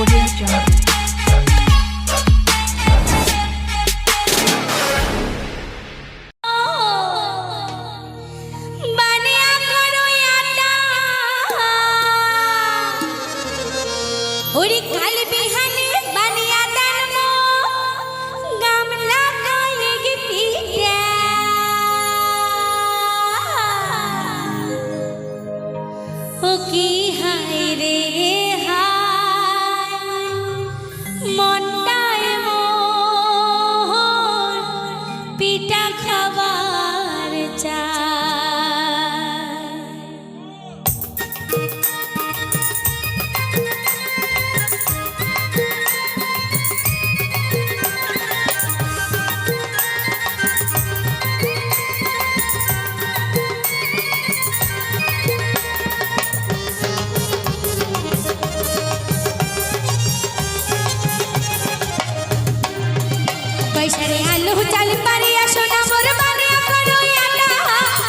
Audio Jungle. पैसारे आलू चाल पारिया सोना मोर बानिया करो आटा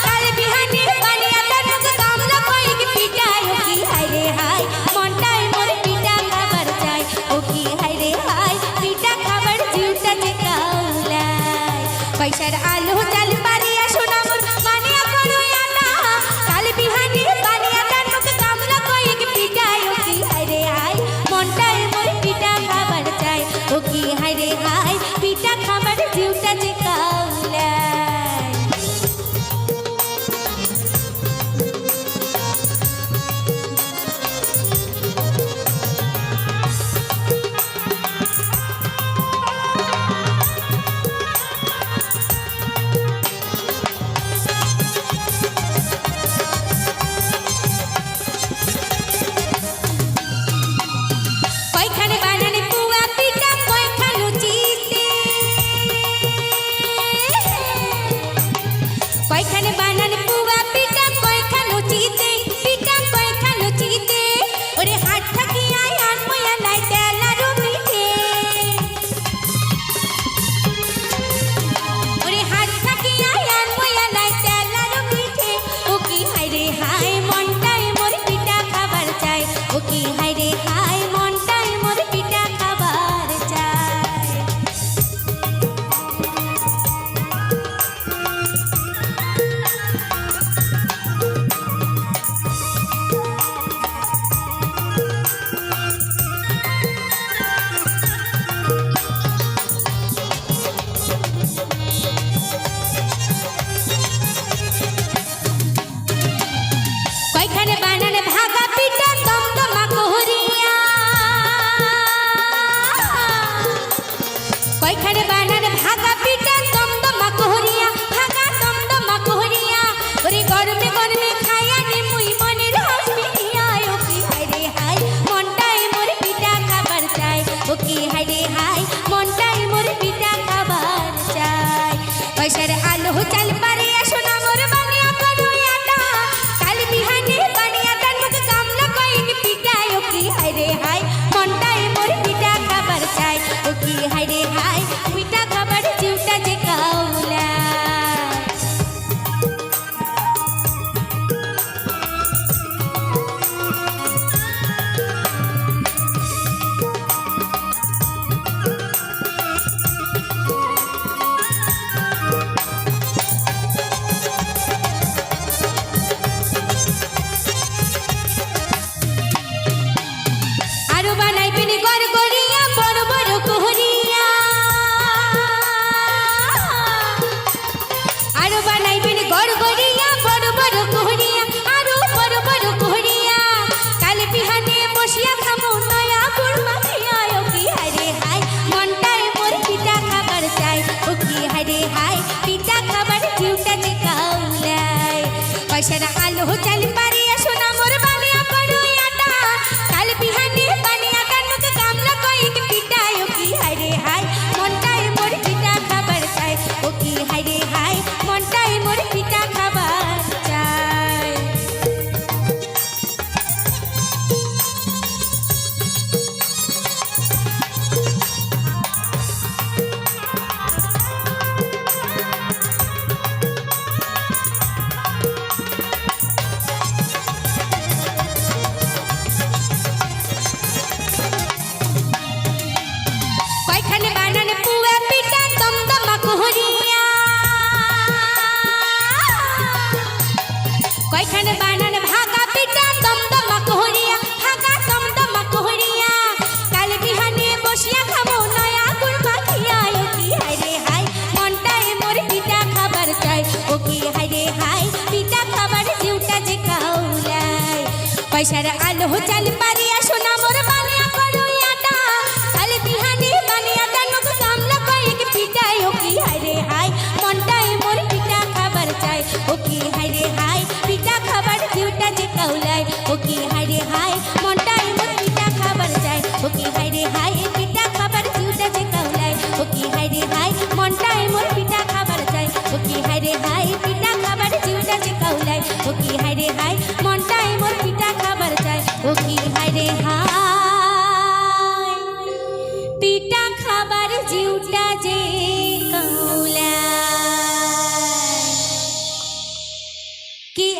काल बिहानी बानिया तनुक गामला कोई के पिटायो की हाय रे हाय मोंटाई मोर पिटा खबर जाय ओ की हाय रे हाय पिटा खबर जीवटा जे काउलाई पैसारे आलू चाल पारिया सोना मोर बानिया करो आटा काल बिहानी बानिया तनुक गामला कोई के पिटायो की हाय रे हाय मोंटाई मोर पिटा खबर जाय ओ की हाय रे हाय पिटा खबर जीवटा जे काउलाई কয়খানে বানানে পুয়া পিঠা কয়খা লুচিতে কয়খানে বানানে পুয়া পিঠা কয়খা লুচিতে পিঠা কয়খা লুচিতে ওরে হাট থাকি আয় আর ময়া নাই তেলারু পিঠে ওরে হাট থাকি আয় আর ময়া নাই তেলারু পিঠে ও কি হায় রে হায় মনটাই মোর পিঠা খাবার চাই ও কি হায় রে হায় মনটাই মোর পিঠা খাবার চাই কয়খানে বানানে ভাগা পিঠা দমদমা কোহরিয়া কয়খানে বানানে ভাগা পিঠা দমদমা কোহরিয়া ভাগা দমদমা কোহরিয়া ওরে গরমে গরমে খায়া রে মুই মনের রস মিলিয়া ও কি হায় রে হায় মনটাই মোর পিঠা খাবার চাই ও কি হায় রে হায় মনটাই মোর পিঠা খাবার চাই পয়সারে আলু চাল পারিয়া সোনা মোর বানিয়া করো আটা কাল বিহানে বানিয়া তনুক গামলা কয়েক পিটাই ও কি হায় রে হায় মনটাই মোর পিঠা খাবার চাই ও কি হায় রে হায় এখানে বানান ভাগা পিঠা দমদমা কোহরিয়া ভাগা দমদমা কোহরিয়া কাল বিহানে বসিয়া খাবো নয়া গুড় মাখিয়া ও কি হায় রে হায় মনটাই মোর পিঠা খাবার চাই ও কি হায় রে হায় পিঠা খাবার জিউটা যে কাউলাই পয়সার আলো চাল পারিয়া সোনা মোর বানিয়া করো আটা কাল বিহানে বানিয়া দানুক কামলা কয়েক পিঠাই ও কি হায় রে হায় মনটাই মোর পিঠা খাবার চাই ও কি হায় রে হায় পিঠা খাবার জিউটা যে কাউলাই ও কি হায় রে হায় মনটাই মোর পিঠা খাবার চাই ও কি হায় রে হায় পিঠা খাবার জিউটা যে কাউলাই ও কি হায় রে হায় মনটাই মোর পিঠা খাবার চাই ও কি হায় রে হায় পিঠা খাবার জিউটা যে কাউলাই ও কি হায় রে হায় মনটাই মোর পিঠা খাবার চাই ও কি হায় রে হায় পিঠা খাবার জিউটা